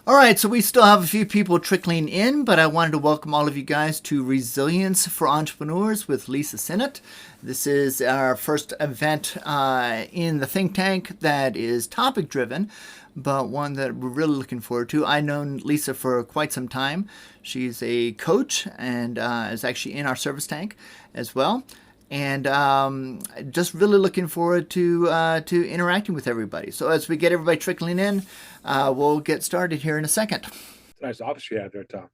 All right, so we still have a few people trickling in, but I wanted to welcome all of you guys to Resilience for Entrepreneurs with Lisa Sinnott. This is our first event in the think tank that is topic driven, but one that we're really looking forward to. I've known Lisa for quite some time. She's a coach and is actually in our service tank as well. And just really looking forward to interacting with everybody. So as we get everybody trickling in, we'll get started here in a second. It's a nice office you have there, Tom.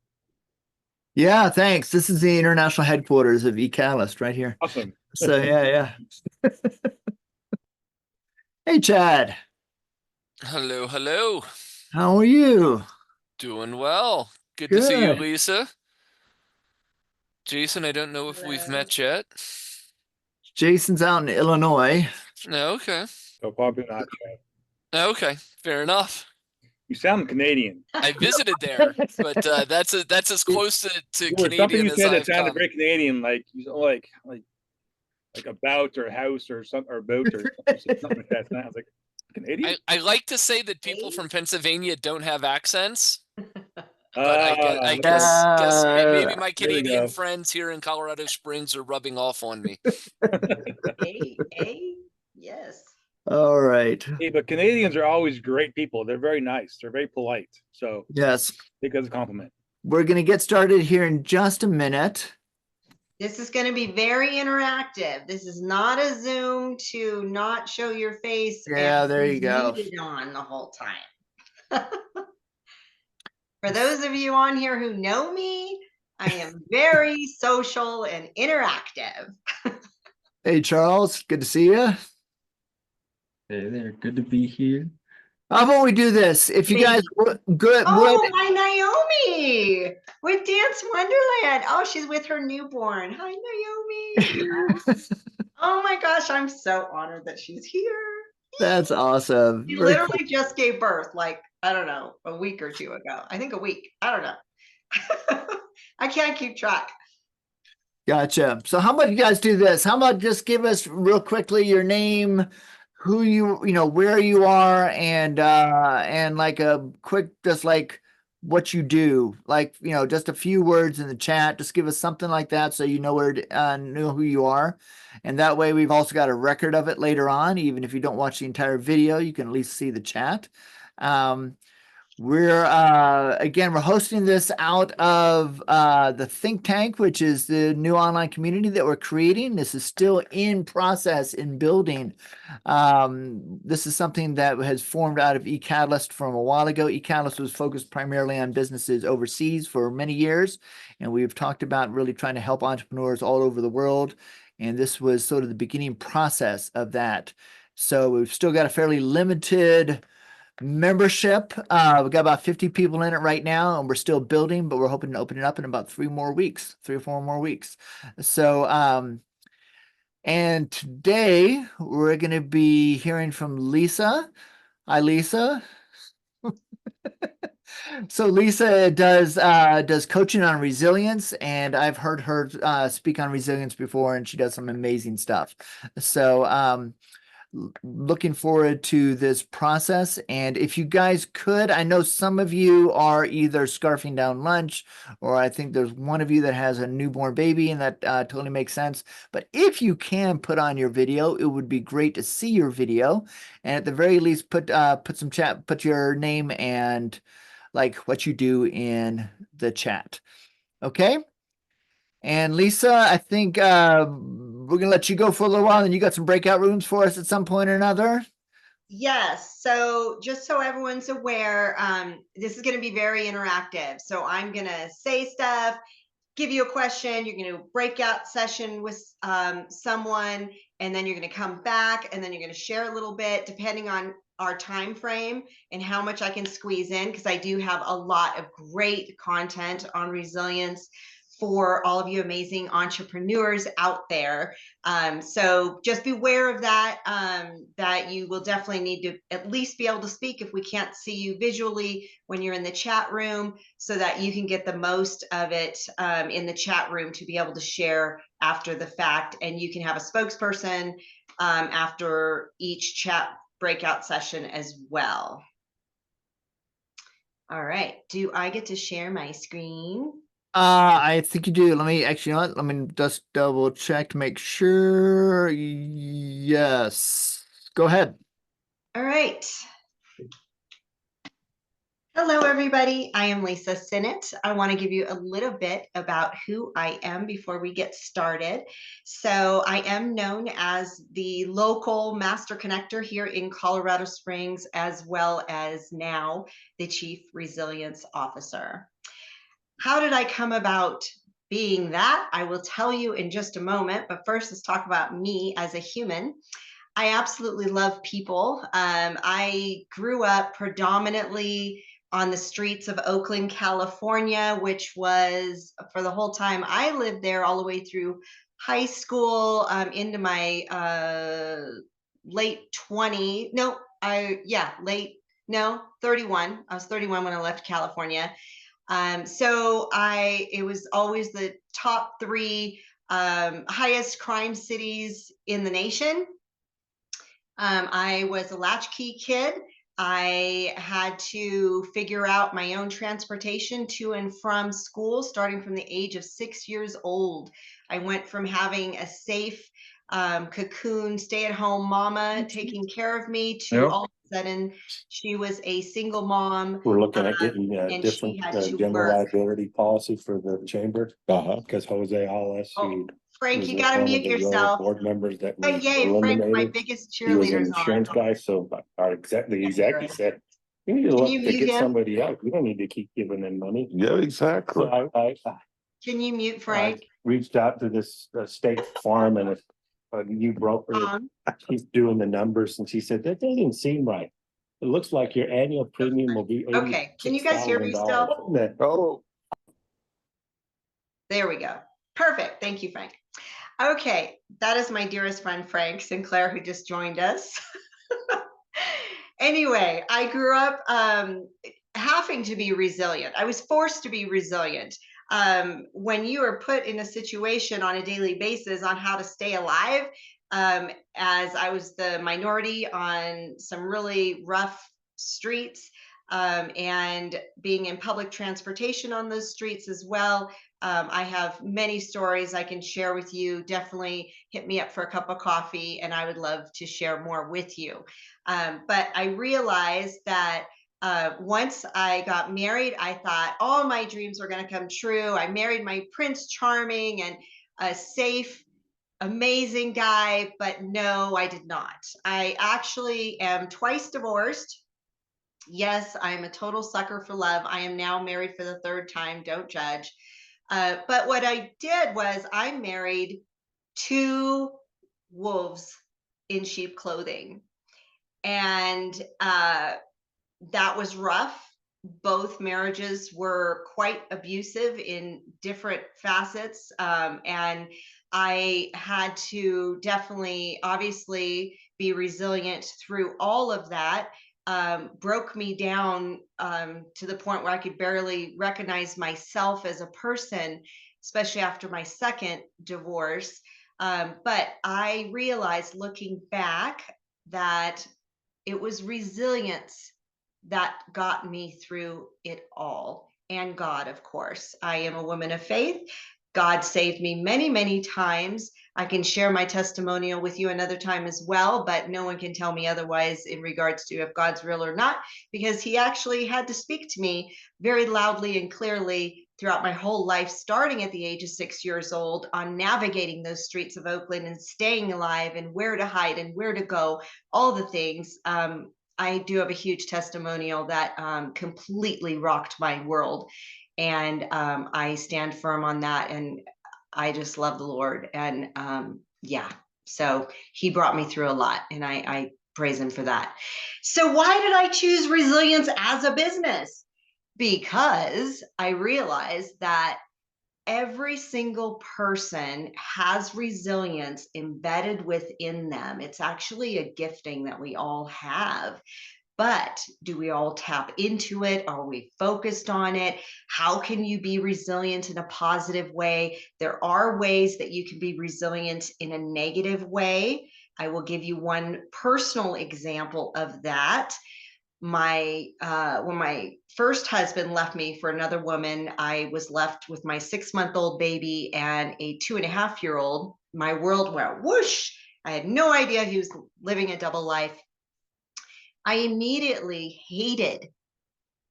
Yeah, thanks. This is the international headquarters of eCatalyst right here. Awesome. So yeah. Hey, Chad, Hello, hello. how are you? Doing well. Good to see you, Good. Lisa. Jason, I don't know if we've Hello. met yet. Jason's out in Illinois. No, okay. So probably not, Chad. Okay, fair enough. You sound Canadian. I visited there, but that's as close to There was something Canadian you as said that I've sounded come. very Canadian, like like a bout or house or something or boat or something like that. I was like, Canadian? I like to say that people from Pennsylvania don't have accents, but I Okay. guess maybe my There we Canadian go. friends here in Colorado Springs are rubbing off on me. Yes. All right. Hey, but Canadians are always great people. They're very nice. They're very polite. So Yes, take it as a compliment. we're going to get started here in just a minute. This is going to be very interactive. This is not a Zoom to not show your face Yeah, and there be you go. muted on the whole time. For those of you on here who know me, I am very social and interactive. Hey, Charles, good to see you. Hey there, good to be here. How about we do this? If you guys good, Oh, hi, Naomi with Dance Wonderland. Oh, she's with her newborn. Hi, Naomi. Oh my gosh, I'm so honored that she's here. That's awesome. She Very cool. literally just gave birth, like, I don't know, a week or two ago. I think a week. I don't know. I can't keep track. Gotcha. So how about you guys do this? How about just give us real quickly your name, who you know, where you are, and like a quick, just like what you do, like, you know, just a few words in the chat. Just give us something like that so you know where to, know who you are. And that way we've also got a record of it later on. Even if you don't watch the entire video, you can at least see the chat. We're again, we're hosting this out of the think tank, which is the new online community that we're creating. This is still in process, in building. This is something that has formed out of eCatalyst from a while ago. eCatalyst was focused primarily on businesses overseas for many years, and we've talked about really trying to help entrepreneurs all over the world. And this was sort of the beginning process of that. So we've still got a fairly limited membership. We've got about 50 people in it right now, and we're still building, but we're hoping to open it up in about 3 or 4 more weeks. So, and today we're going to be hearing from Lisa. Hi, Lisa. So Lisa does coaching on resilience, and I've heard her speak on resilience before, and she does some amazing stuff. So looking forward to this process. And if you guys could, I know some of you are either scarfing down lunch, or I think there's one of you that has a newborn baby, and that totally makes sense. But if you can put on your video, it would be great to see your video. And at the very least, put some chat, put your name and like what you do in the chat. Okay. And Lisa, I think we're gonna let you go for a little while, and you got some breakout rooms for us at some point or another. Yes. So just so everyone's aware, this is going to be very interactive. So I'm going to say stuff, give you a question. You're going to break out session with someone, and then you're going to come back, and then you're going to share a little bit, depending on our time frame and how much I can squeeze in, because I do have a lot of great content on resilience for all of you amazing entrepreneurs out there. So just beware of that, that you will definitely need to at least be able to speak if we can't see you visually when you're in the chat room, so that you can get the most of it in the chat room to be able to share after the fact. And you can have a spokesperson after each chat breakout session as well. All right. Do I get to share my screen? I think you do. Let me actually, you know what? Let me just double check to make sure. Yes. Go ahead. All right. Hello, everybody. I am Lisa Sinnott. I want to give you a little bit about who I am before we get started. So I am known as the local master connector here in Colorado Springs, as well as now the Chief Resilience Officer. How did I come about being that? I will tell you in just a moment, but first let's talk about me as a human. I absolutely love people. I grew up predominantly on the streets of Oakland, California, which was for the whole time I lived there all the way through high school, into my late 20. No, 31. I was 31 when I left California. It was always the top 3 highest crime cities in the nation. I was a latchkey kid. I had to figure out my own transportation to and from school, starting from the age of 6 years old. I went from having a safe cocoon, stay-at-home mama taking care of me to Yep. all of a sudden she was a single mom. We're looking at getting a and different she had to general work. liability policy for the chamber. Because Jose Hollis, who Frank, was you got to one of mute the yourself. board members that was Yay, Frank, my eliminated. biggest He was an cheerleader's insurance on. guy, so our the executive said, you need to Can look you to mute get him? somebody else. We don't need to keep giving them money. Yeah, exactly. So I Can you mute Frank? reached out to this State Farm and a new broker. She's doing the numbers and she said, that doesn't seem right. It looks like your annual premium will be Okay, can you guys hear me still? Oh, There we go. Perfect. Thank you, Frank. Okay, that is my dearest friend, Frank Sinclair, who just joined us. Anyway, I grew up having to be resilient. I was forced to be resilient. When you are put in a situation on a daily basis on how to stay alive, as I was the minority on some really rough streets, and being in public transportation on those streets as well. I have many stories I can share with you. Definitely hit me up for a cup of coffee and I would love to share more with you. But I realized that once I got married, I thought all my dreams were going to come true. I married my Prince Charming and a safe, amazing guy, but no, I did not. I actually am twice divorced. Yes, I'm a total sucker for love. I am now married for the 3rd time. Don't judge. But what I did was I married 2 wolves in sheep clothing. And that was rough. Both marriages were quite abusive in different facets. And I had to definitely, obviously, be resilient through all of that. Broke me down to the point where I could barely recognize myself as a person, especially after my 2nd divorce. But I realized looking back that it was resilience that got me through it all. And God, of course. I am a woman of faith. God saved me many, many times. I can share my testimonial with you another time as well, but no one can tell me otherwise in regards to if God's real or not, because he actually had to speak to me very loudly and clearly throughout my whole life, starting at the age of 6 years old, on navigating those streets of Oakland and staying alive and where to hide and where to go, all the things. I do have a huge testimonial that completely rocked my world. And I stand firm on that. And I just love the Lord. And yeah, so he brought me through a lot. And I praise him for that. So why did I choose resilience as a business? Because I realized that every single person has resilience embedded within them. It's actually a gifting that we all have. But do we all tap into it? Are we focused on it? How can you be resilient in a positive way? There are ways that you can be resilient in a negative way. I will give you one personal example of that. when my first husband left me for another woman, I was left with my 6-month-old baby and a 2.5-year-old. My world went whoosh. I had no idea he was living a double life. I immediately hated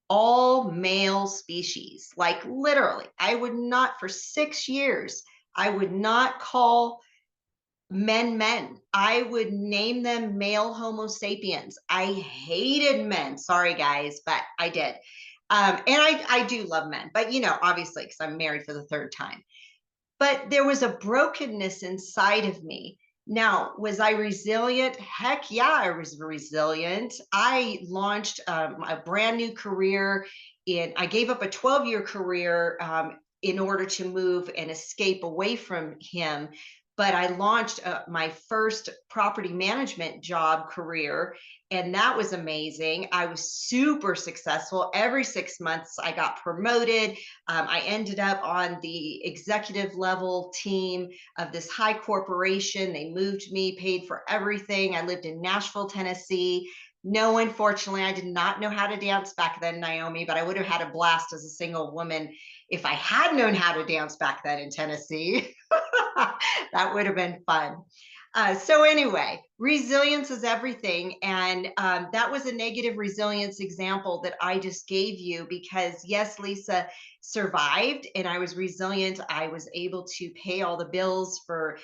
all male species. Like literally, I would not, for 6 years, I would not call men. I would name them male Homo sapiens. I hated men. Sorry, guys, but I did. And I do love men, but obviously, because I'm married for the 3rd time. But there was a brokenness inside of me. Now, was I resilient? Heck yeah, I was resilient. I launched a brand new career I gave up a 12-year career in order to move and escape away from him. But I launched my first property management job career, and that was amazing. I was super successful. Every 6 months, I got promoted. I ended up on the executive level team of this high corporation. They moved me, paid for everything. I lived in Nashville, Tennessee. No, unfortunately, I did not know how to dance back then, Naomi, but I would have had a blast as a single woman if I had known how to dance back then in Tennessee. That would have been fun. So anyway, resilience is everything. And that was a negative resilience example that I just gave you because yes, Lisa survived and I was resilient. I was able to pay all the bills for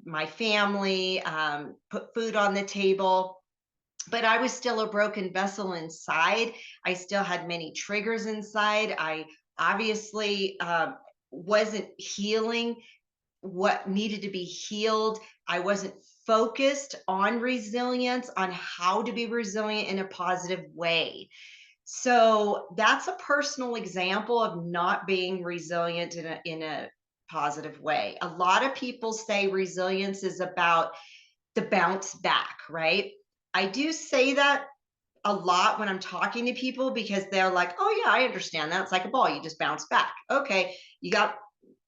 my family, put food on the table. But I was still a broken vessel inside. I still had many triggers inside. I obviously wasn't healing what needed to be healed. I wasn't focused on resilience, on how to be resilient in a positive way. So that's a personal example of not being resilient in a positive way. A lot of people say resilience is about the bounce back, right? I do say that a lot when I'm talking to people because they're like, oh yeah, I understand that. It's like a ball, you just bounce back. Okay, you got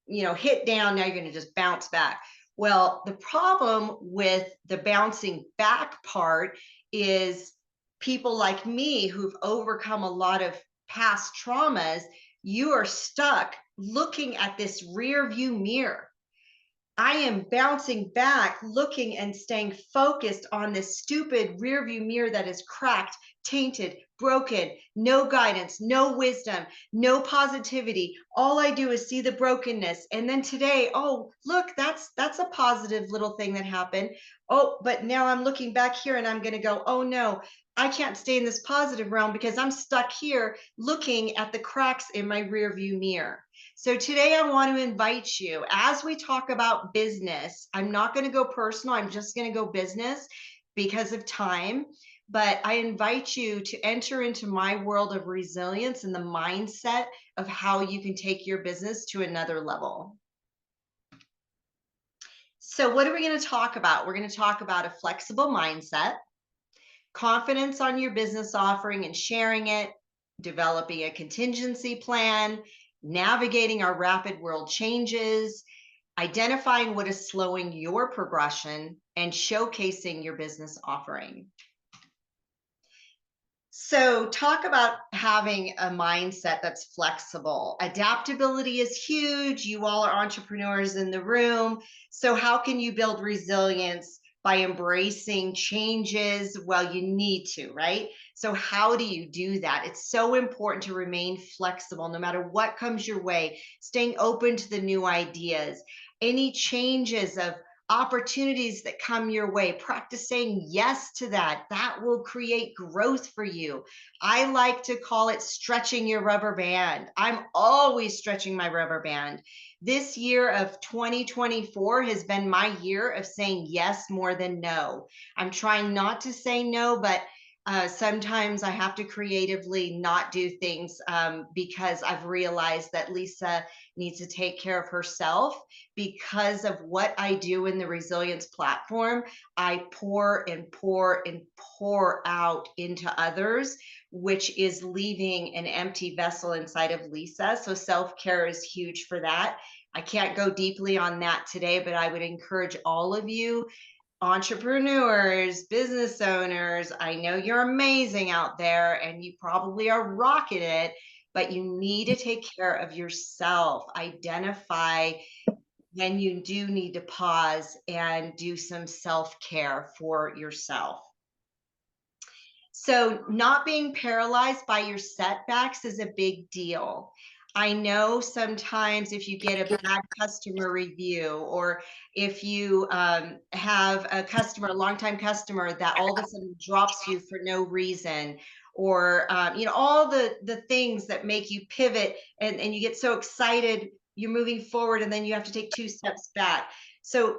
hit down, now you're going to just bounce back. Well, the problem with the bouncing back part is people like me who've overcome a lot of past traumas, you are stuck looking at this rear view mirror. I am bouncing back, looking and staying focused on this stupid rear view mirror that is cracked, tainted, broken, no guidance, no wisdom, no positivity. All I do is see the brokenness. And then today, oh, look, that's a positive little thing that happened. Oh, but now I'm looking back here and I'm going to go, oh no, I can't stay in this positive realm because I'm stuck here looking at the cracks in my rear view mirror. So today I want to invite you, as we talk about business, I'm not going to go personal, I'm just going to go business because of time, but I invite you to enter into my world of resilience and the mindset of how you can take your business to another level. So what are we going to talk about? We're going to talk about a flexible mindset, confidence on your business offering and sharing it, developing a contingency plan, navigating our rapid world changes, identifying what is slowing your progression, and showcasing your business offering. So talk about having a mindset that's flexible. Adaptability is huge. You all are entrepreneurs in the room. So how can you build resilience? By embracing changes? Well, you need to, right? So how do you do that? It's so important to remain flexible no matter what comes your way, staying open to the new ideas, any changes of opportunities that come your way, practice saying yes to that. That will create growth for you. I like to call it stretching your rubber band. I'm always stretching my rubber band. This year of 2024 has been my year of saying yes more than no. I'm trying not to say no, but sometimes I have to creatively not do things because I've realized that Lisa needs to take care of herself. Because of what I do in the resilience platform, I pour and pour and pour out into others, which is leaving an empty vessel inside of Lisa. So self-care is huge for that. I can't go deeply on that today, but I would encourage all of you entrepreneurs, business owners, I know you're amazing out there and you probably are rocking it, but you need to take care of yourself. Identify when you do need to pause and do some self-care for yourself. So not being paralyzed by your setbacks is a big deal. I know sometimes if you get a bad customer review, or if you have a customer, a longtime customer that all of a sudden drops you for no reason, or all the things that make you pivot and you get so excited, you're moving forward and then you have to take 2 steps back. So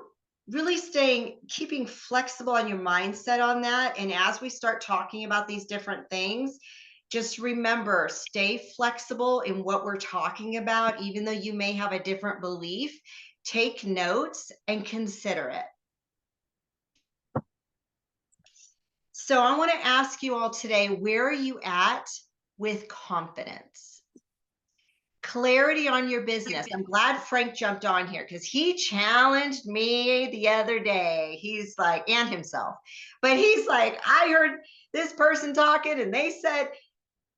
really keeping flexible on your mindset on that. And as we start talking about these different things, just remember, stay flexible in what we're talking about, even though you may have a different belief. Take notes and consider it. So I want to ask you all today, where are you at with confidence? Clarity on your business. I'm glad Frank jumped on here because he challenged me the other day. He's like, and himself, but he's like, I heard this person talking and they said,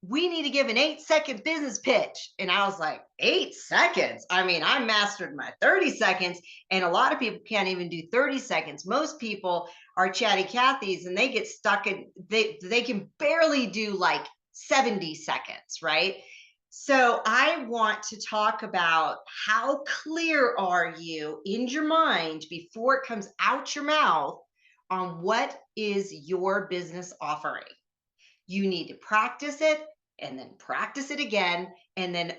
we need to give an 8-second business pitch. And I was like, 8 seconds? I mean, I mastered my 30 seconds and a lot of people can't even do 30 seconds. Most people are chatty Cathy's and they get stuck in, they can barely do like 70 seconds, right? So I want to talk about how clear are you in your mind before it comes out your mouth on what is your business offering. You need to practice it and then practice it again and then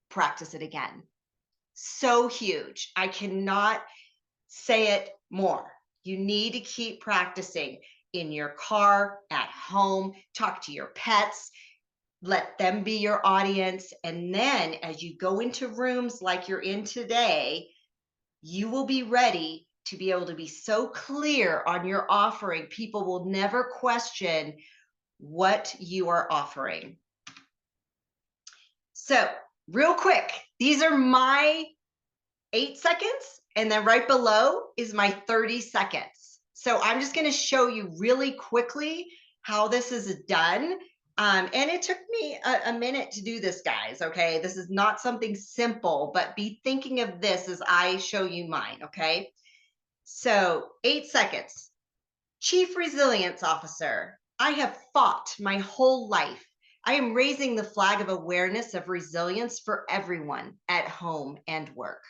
practice it again. So huge. I cannot say it more. You need to keep practicing in your car, at home, talk to your pets. Let them be your audience. And then as you go into rooms like you're in today, you will be ready to be able to be so clear on your offering. People will never question what you are offering. So real quick, these are my 8 seconds. And then right below is my 30 seconds. So I'm just going to show you really quickly how this is done. And it took me a minute to do this, guys. Okay. This is not something simple, but be thinking of this as I show you mine. Okay. So 8 seconds. Chief Resilience Officer. I have fought my whole life. I am raising the flag of awareness of resilience for everyone at home and work.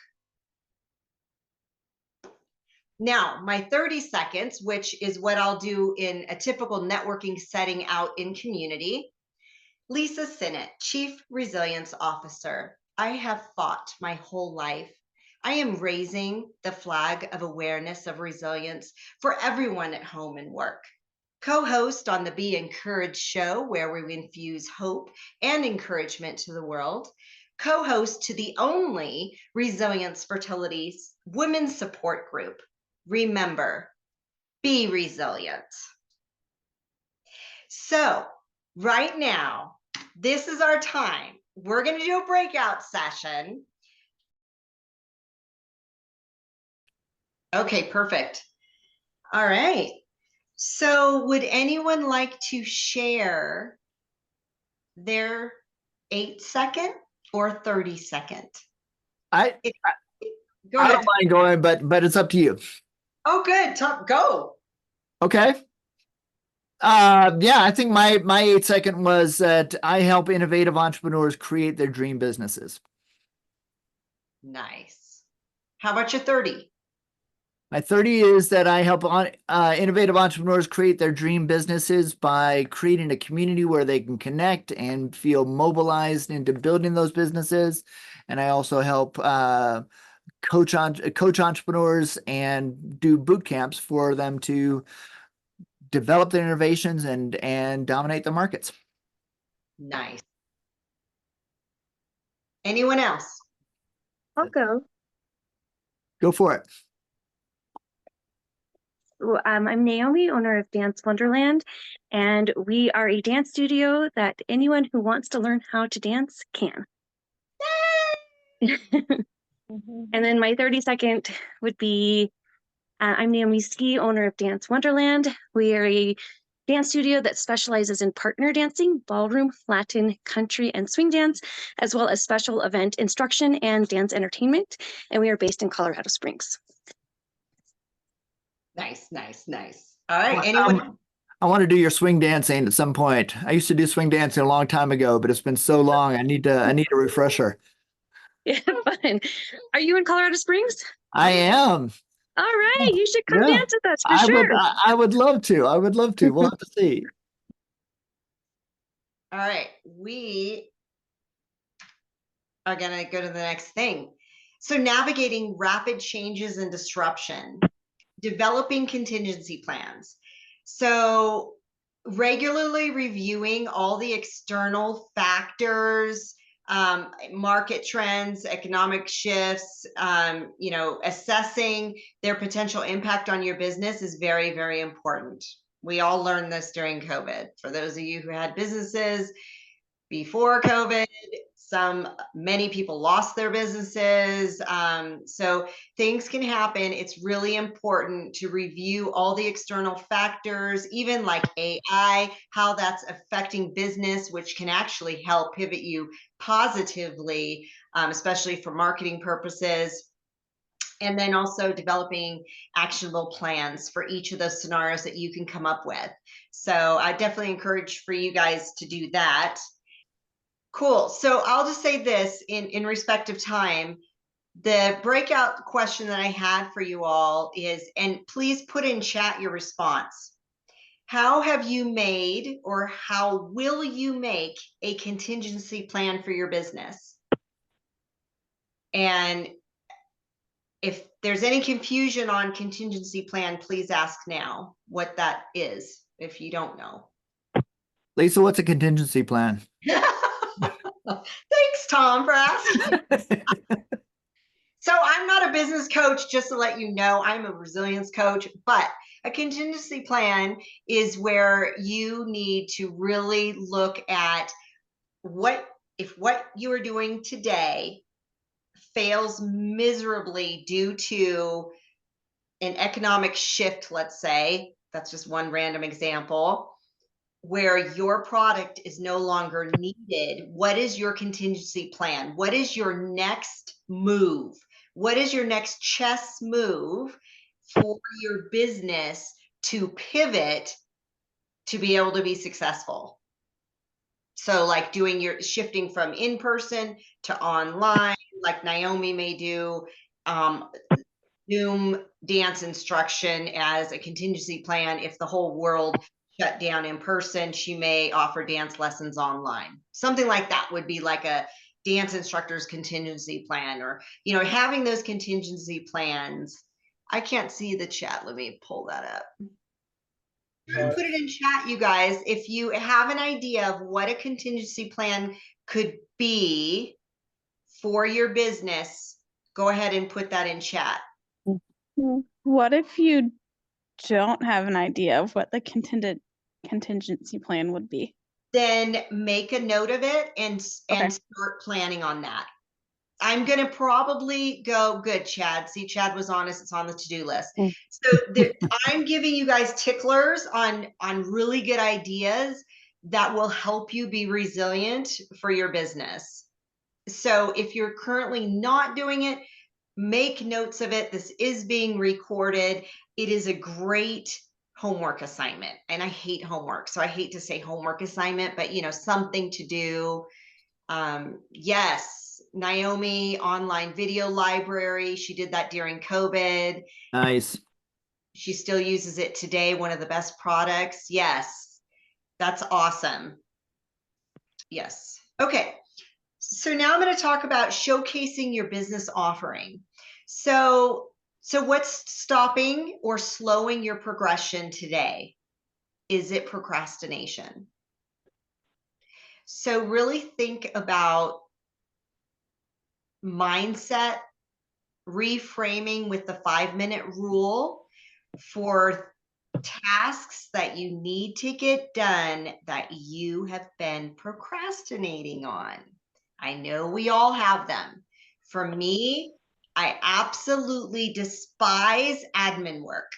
Now, my 30 seconds, which is what I'll do in a typical networking setting out in community. Lisa Sinnott, Chief Resilience Officer. I have fought my whole life. I am raising the flag of awareness of resilience for everyone at home and work. Co-host on the Be Encouraged show, where we infuse hope and encouragement to the world. Co-host to the only Resilience Fertility Women's Support Group. Remember, be resilient. So right now, this is our time. We're going to do a breakout session. Okay, perfect. All right. So would anyone like to share their 8-second or 30-second? Go I ahead. don't mind going, but it's up to you. Oh, good. Go. Okay. Yeah, I think my 8-second was that I help innovative entrepreneurs create their dream businesses. Nice. How about your 30? My 30 is that I help innovative entrepreneurs create their dream businesses by creating a community where they can connect and feel mobilized into building those businesses. And I also help coach entrepreneurs and do boot camps for them to develop their innovations and dominate the markets. Nice. Anyone else? I'll go. Go for it. I'm Naomi, owner of Dance Wonderland, and we are a dance studio that anyone who wants to learn how to dance can. And then my 30-second would be I'm Naomi Ski, owner of Dance Wonderland. We are a dance studio that specializes in partner dancing, ballroom, Latin, country, and swing dance, as well as special event instruction and dance entertainment. And we are based in Colorado Springs. Nice, nice, nice. All right. Anyone? I want to do your swing dancing at some point. I used to do swing dancing a long time ago, but it's been so long. I need a refresher. Yeah, fun. Are you in Colorado Springs? I am. All right, you should come Yeah. dance with us for sure. I would love to. I would love to. We'll have to see. All right. We are going to go to the next thing. So navigating rapid changes and disruption, developing contingency plans. So regularly reviewing all the external factors, market trends, economic shifts, assessing their potential impact on your business is very, very important. We all learned this during COVID. For those of you who had businesses before COVID, many people lost their businesses. So things can happen. It's really important to review all the external factors, even like AI, how that's affecting business, which can actually help pivot you positively, especially for marketing purposes. And then also developing actionable plans for each of those scenarios that you can come up with. So I definitely encourage for you guys to do that. Cool. So I'll just say this in respect of time, the breakout question that I had for you all is, and please put in chat your response. How have you made, or how will you make a contingency plan for your business? And if there's any confusion on contingency plan, please ask now what that is, if you don't know. Lisa, what's a contingency plan? Thanks, Tom, for asking. So I'm not a business coach, just to let you know. I'm a resilience coach, but a contingency plan is where you need to really look at what you are doing today fails miserably due to an economic shift, let's say. That's just one random example, where your product is no longer needed. What is your contingency plan? What is your next move? What is your next chess move for your business to pivot to be able to be successful? So like shifting from in-person to online, like Naomi may do, Zoom dance instruction as a contingency plan. If the whole world shut down in person, she may offer dance lessons online. Something like that would be like a dance instructor's contingency plan, or, having those contingency plans. I can't see the chat. Let me pull that up. Put it in chat, you guys. If you have an idea of what a contingency plan could be for your business, go ahead and put that in chat. What if you don't have an idea of what the contingency plan would be? Then make a note of it and start planning on that. I'm going to probably go, good, Chad. See, Chad was honest. It's on the to-do list. So I'm giving you guys ticklers on really good ideas that will help you be resilient for your business. So if you're currently not doing it, make notes of it. This is being recorded. It is a great homework assignment. And I hate homework, so I hate to say homework assignment, but something to do. Yes, Naomi online video library. She did that during COVID. Nice. She still uses it today. One of the best products. Yes, that's awesome. Yes. Okay. So now I'm going to talk about showcasing your business offering. So what's stopping or slowing your progression today? Is it procrastination? So really think about mindset, reframing with the 5-minute rule for tasks that you need to get done that you have been procrastinating on. I know we all have them. For me, I absolutely despise admin work.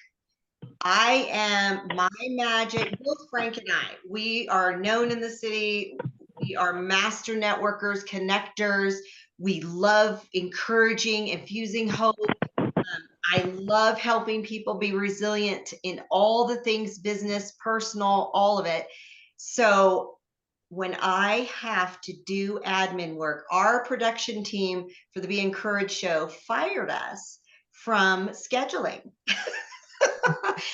I am my magic, both Frank and I, we are known in the city. We are master networkers, connectors. We love encouraging, infusing hope. I love helping people be resilient in all the things, business, personal, all of it. So when I have to do admin work, our production team for the Be Encouraged show fired us from scheduling.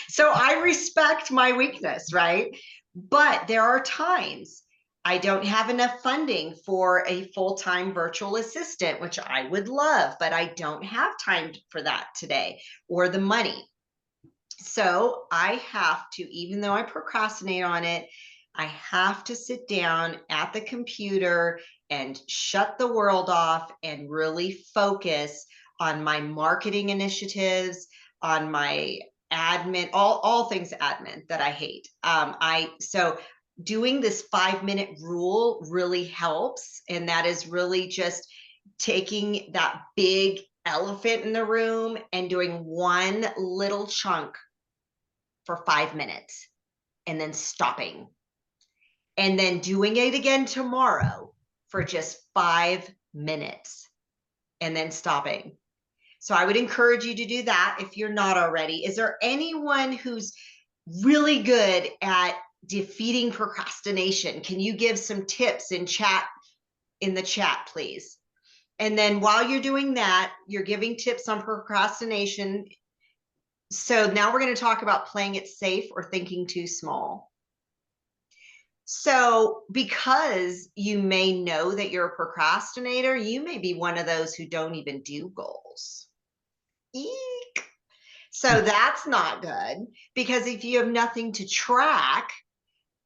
So I respect my weakness, right? But there are times I don't have enough funding for a full-time virtual assistant, which I would love, but I don't have time for that today or the money. So I have to, even though I procrastinate on it, I have to sit down at the computer and shut the world off and really focus on my marketing initiatives, on my admin, all things admin that I hate. So doing this 5-minute rule really helps. And that is really just taking that big elephant in the room and doing one little chunk for 5 minutes and then stopping. And then doing it again tomorrow for just 5 minutes and then stopping. So I would encourage you to do that if you're not already. Is there anyone who's really good at defeating procrastination? Can you give some tips in the chat, please? And then while you're doing that, you're giving tips on procrastination. So now we're going to talk about playing it safe or thinking too small. So because you may know that you're a procrastinator, you may be one of those who don't even do goals. Eek. So that's not good, because if you have nothing to track,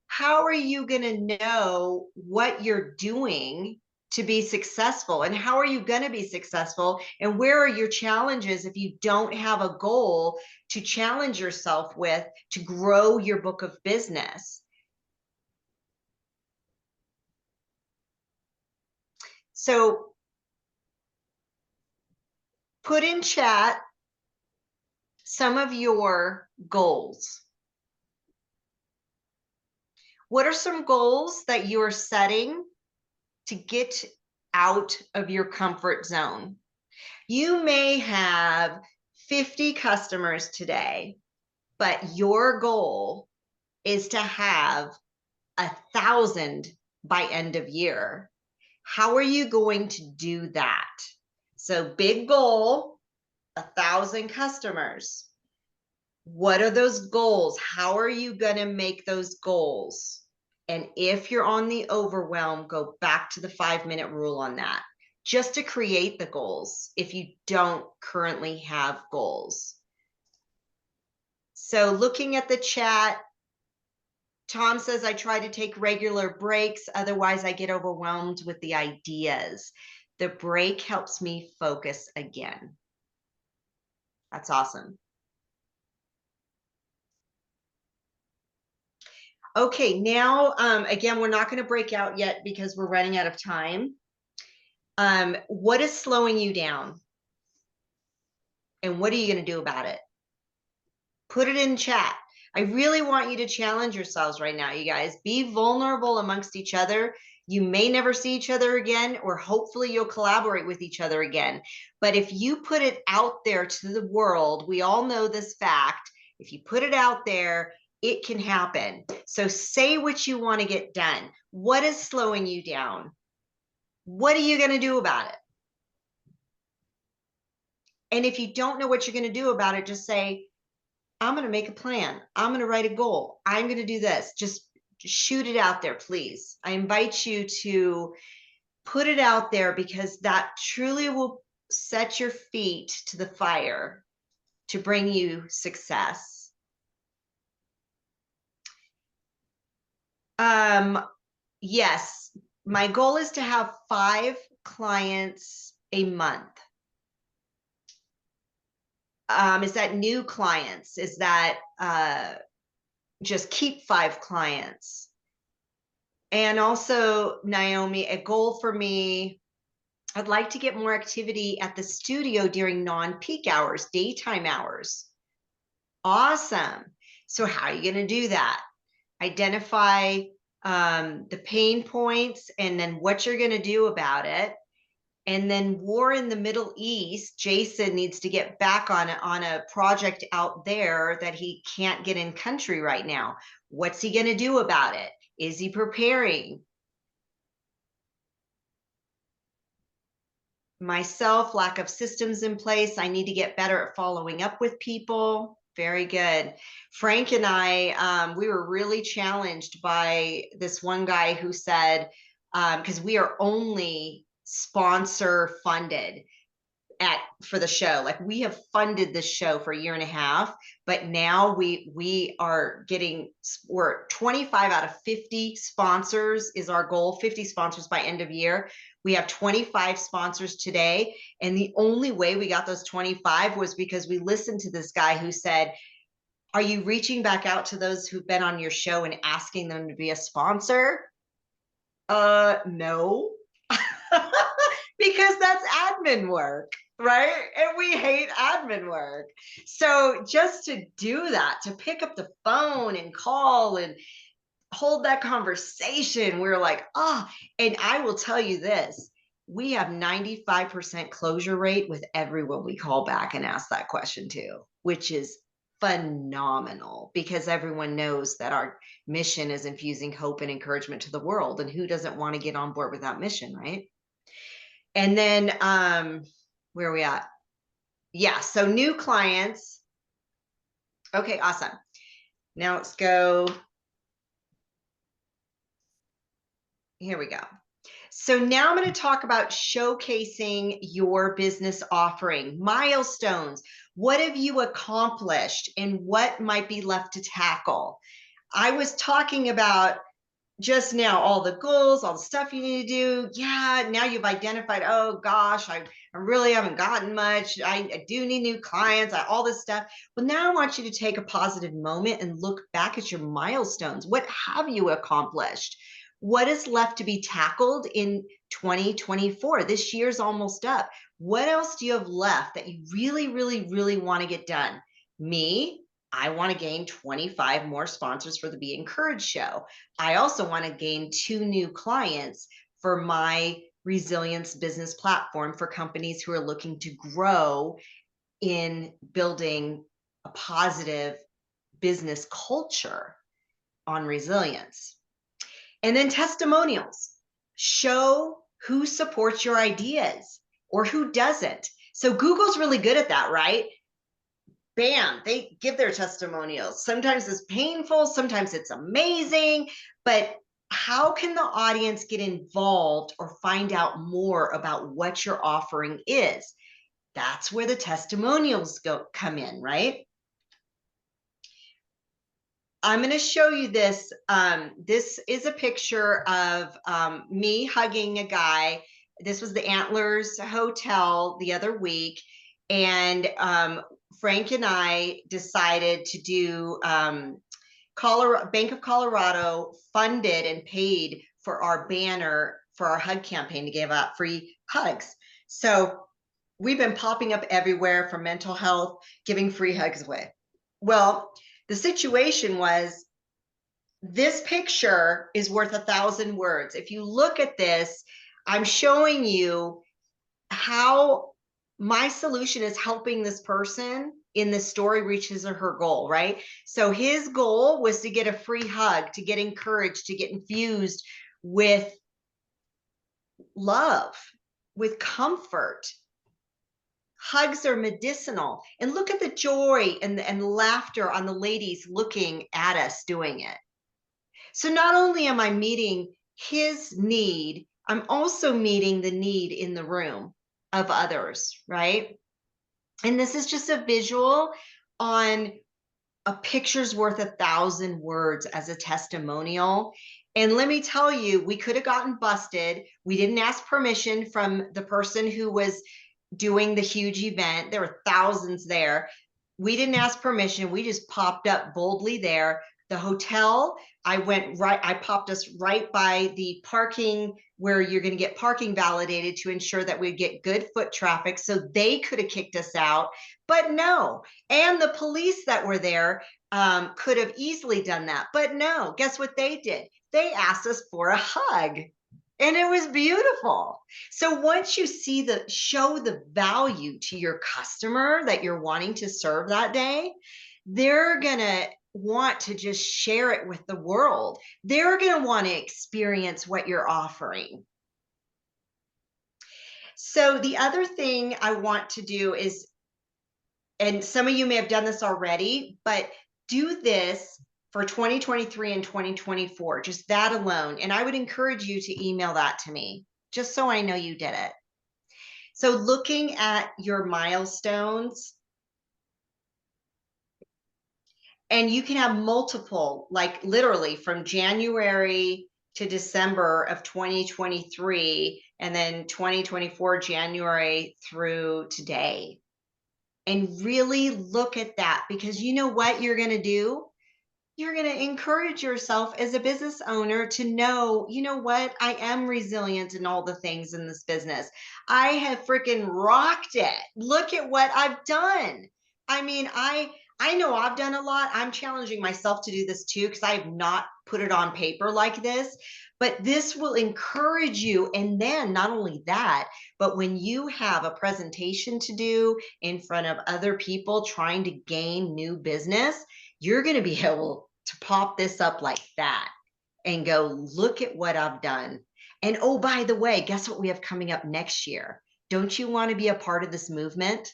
how are you going to know what you're doing to be successful? And how are you going to be successful? And where are your challenges if you don't have a goal to challenge yourself with to grow your book of business? So put in chat some of your goals. What are some goals that you're setting to get out of your comfort zone? You may have 50 customers today, but your goal is to have 1,000 by end of year. How are you going to do that? So big goal, 1,000 customers. What are those goals? How are you going to make those goals? And if you're on the overwhelm, go back to the 5-minute rule on that, just to create the goals if you don't currently have goals. So looking at the chat, Tom says, I try to take regular breaks. Otherwise, I get overwhelmed with the ideas. The break helps me focus again. That's awesome. Okay, now, again, we're not going to break out yet because we're running out of time. What is slowing you down? And what are you going to do about it? Put it in chat. I really want you to challenge yourselves right now, you guys. Be vulnerable amongst each other. You may never see each other again, or hopefully you'll collaborate with each other again. But if you put it out there to the world, we all know this fact. If you put it out there, it can happen. So say what you want to get done. What is slowing you down? What are you going to do about it? And if you don't know what you're going to do about it, just say, I'm going to make a plan. I'm going to write a goal. I'm going to do this. Just shoot it out there, please. I invite you to put it out there, because that truly will set your feet to the fire to bring you success. Yes, my goal is to have 5 clients a month. Is that new clients? Is that just keep 5 clients? And also, Naomi, a goal for me, I'd like to get more activity at the studio during non-peak hours, daytime hours. Awesome. So how are you going to do that? Identify the pain points and then what you're going to do about it. And then war in the Middle East, Jason needs to get back on a project out there that he can't get in country right now. What's he going to do about it? Is he preparing? Myself, lack of systems in place. I need to get better at following up with people. Very good. Frank and I, we were really challenged by this one guy who said, because we are only sponsor funded for the show. Like, we have funded this show for a year and a half, but now we are getting, we're 25 out of 50 sponsors is our goal, 50 sponsors by end of year. We have 25 sponsors today. And the only way we got those 25 was because we listened to this guy who said, are you reaching back out to those who've been on your show and asking them to be a sponsor? No. Because that's admin work, right? And we hate admin work. So just to do that, to pick up the phone and call and hold that conversation, we're like, oh, and I will tell you this, we have 95% closure rate with everyone we call back and ask that question to, which is phenomenal, because everyone knows that our mission is infusing hope and encouragement to the world. And who doesn't want to get on board with that mission, right? And then where are we at? Yeah, so new clients. Okay, awesome. Now let's go. Here we go. So now I'm going to talk about showcasing your business offering, milestones. What have you accomplished and what might be left to tackle? I was talking about just now all the goals, all the stuff you need to do. Yeah, now you've identified, oh gosh, I really haven't gotten much. I do need new clients, all this stuff. Well, now I want you to take a positive moment and look back at your milestones. What have you accomplished? What is left to be tackled in 2024? This year's almost up. What else do you have left that you really, really, really want to get done? Me, I want to gain 25 more sponsors for the Be Encouraged show. I also want to gain 2 new clients for my resilience business platform for companies who are looking to grow in building a positive business culture on resilience. And then testimonials. Show who supports your ideas or who doesn't. So Google's really good at that, right? Bam, they give their testimonials. Sometimes it's painful, sometimes it's amazing, but how can the audience get involved or find out more about what your offering is? That's where the testimonials come in, right? I'm going to show you this. This is a picture of me hugging a guy. This was the Antlers Hotel the other week. And Frank and I decided to do Bank of Colorado funded and paid for our banner for our hug campaign to give out free hugs. So we've been popping up everywhere for mental health, giving free hugs away. Well, the situation was, this picture is worth 1,000 words. If you look at this, I'm showing you how my solution is helping this person in the story reach his or her goal, right? So his goal was to get a free hug, to get encouraged, to get infused with love, with comfort. Hugs are medicinal. And look at the joy and laughter on the ladies looking at us doing it. So not only am I meeting his need, I'm also meeting the need in the room of others, right? And this is just a visual on a picture's worth 1,000 words as a testimonial. And let me tell you, we could have gotten busted. We didn't ask permission from the person who was doing the huge event. There were thousands there. We didn't ask permission. We just popped up boldly there, the hotel. I popped us right by the parking where you're going to get parking validated to ensure that we get good foot traffic. So they could have kicked us out, but no. And the police that were there could have easily done that, but no. Guess what they did? They asked us for a hug. And it was beautiful. So once you show the value to your customer that you're wanting to serve that day, they're going to want to just share it with the world. They're going to want to experience what you're offering. So the other thing I want to do is, and some of you may have done this already, but do this for 2023 and 2024, just that alone. And I would encourage you to email that to me, just so I know you did it. So looking at your milestones, and you can have multiple, like literally from January to December of 2023, and then 2024, January through today. And really look at that, because you know what you're going to do? You're going to encourage yourself as a business owner to know, you know what? I am resilient in all the things in this business. I have freaking rocked it. Look at what I've done. I mean, I know I've done a lot. I'm challenging myself to do this too, because I have not put it on paper like this. But this will encourage you. And then not only that, but when you have a presentation to do in front of other people trying to gain new business, you're going to be able to pop this up like that and go, look at what I've done. And oh, by the way, guess what we have coming up next year? Don't you want to be a part of this movement?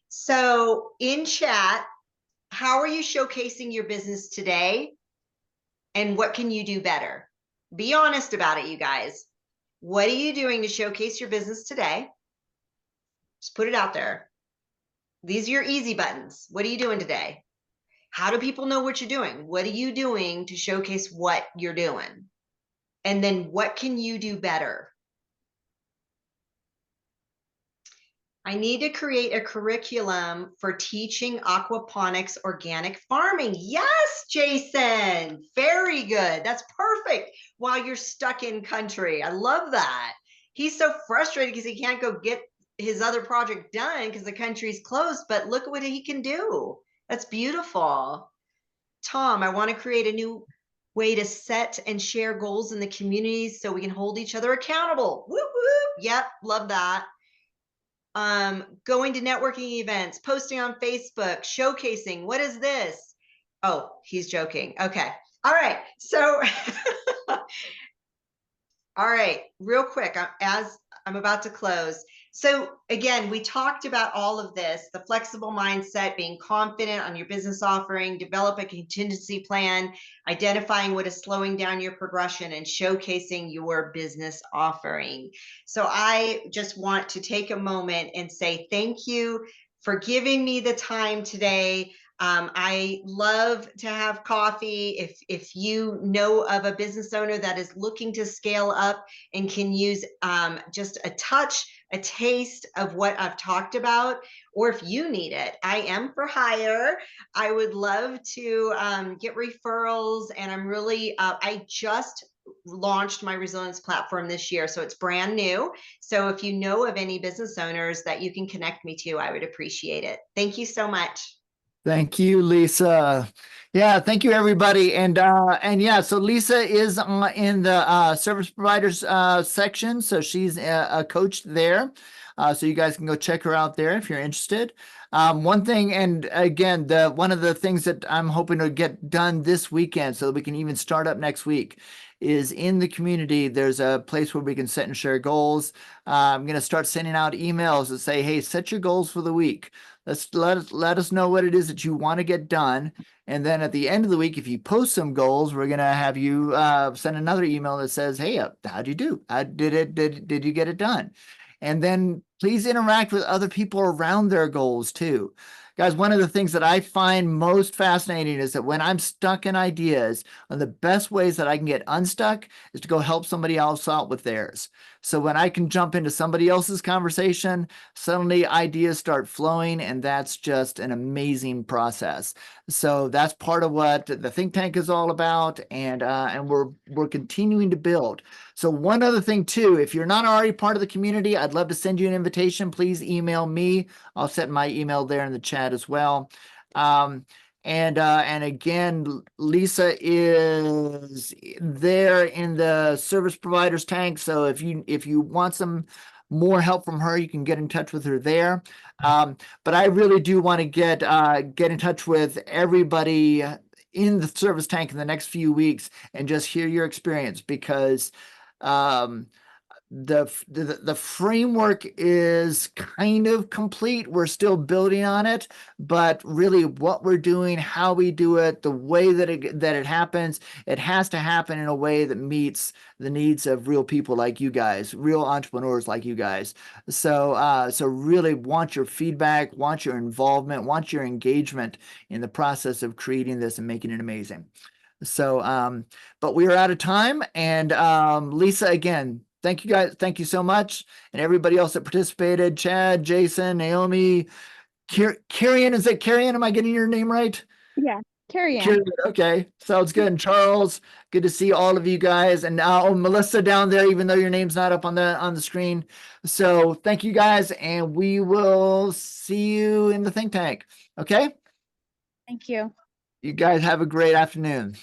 So in chat, how are you showcasing your business today? And what can you do better? Be honest about it, you guys. What are you doing to showcase your business today? Just put it out there. These are your easy buttons. What are you doing today? How do people know what you're doing? What are you doing to showcase what you're doing? And then what can you do better? I need to create a curriculum for teaching aquaponics organic farming. Yes, Jason, very good. That's perfect while you're stuck in country. I love that. He's so frustrated because he can't go get his other project done because the country's closed, but look at what he can do. That's beautiful. Tom, I want to create a new way to set and share goals in the communities so we can hold each other accountable. Whoop, whoop. Yep, love that. Going to networking events, posting on Facebook, showcasing. What is this? Oh, he's joking. Okay. All right. So, all right, real quick, as I'm about to close. So again, we talked about all of this, the flexible mindset, being confident on your business offering, develop a contingency plan, identifying what is slowing down your progression, and showcasing your business offering. So I just want to take a moment and say thank you for giving me the time today. I love to have coffee. If you know of a business owner that is looking to scale up and can use just a touch, a taste of what I've talked about, or if you need it, I am for hire. I would love to get referrals, and I'm really, I just launched my resilience platform this year, so it's brand new. So if you know of any business owners that you can connect me to, I would appreciate it. Thank you so much. Thank you, Lisa. Yeah, thank you, everybody. And yeah, so Lisa is in the service providers section, so she's a coach there. So you guys can go check her out there if you're interested. One thing, and again, one of the things that I'm hoping to get done this weekend, so that we can even start up next week, is in the community. There's a place where we can set and share goals. I'm going to start sending out emails that say, hey, set your goals for the week. Let us know what it is that you want to get done. And then at the end of the week, if you post some goals, we're going to have you send another email that says, hey, how'd you do? Did you get it done? And then please interact with other people around their goals too. Guys, one of the things that I find most fascinating is that when I'm stuck in ideas, one of the best ways that I can get unstuck is to go help somebody else out with theirs. So when I can jump into somebody else's conversation, suddenly ideas start flowing, and that's just an amazing process. So that's part of what the think tank is all about, and we're continuing to build. So one other thing too, if you're not already part of the community, I'd love to send you an invitation. Please email me. I'll set my email there in the chat as well. And again, Lisa is there in the service providers tank. So if you want some more help from her, you can get in touch with her there. But I really do want to get in touch with everybody in the service tank in the next few weeks and just hear your experience, because the framework is kind of complete. We're still building on it, but really what we're doing, how we do it, the way that it happens, it has to happen in a way that meets the needs of real people like you guys, real entrepreneurs like you guys. So really want your feedback, want your involvement, want your engagement in the process of creating this and making it amazing. So but we are out of time, and Lisa, again, thank you guys. Thank you so much. And everybody else that participated, Chad, Jason, Naomi, Carrion. Is it Carrion? Am I getting your name right? Yeah, carry on. Carrion, okay. Sounds good. And Charles, good to see all of you guys. And now Melissa down there, even though your name's not up on the screen. So thank you guys, and we will see you in the think tank. Okay? Thank you. You guys have a great afternoon.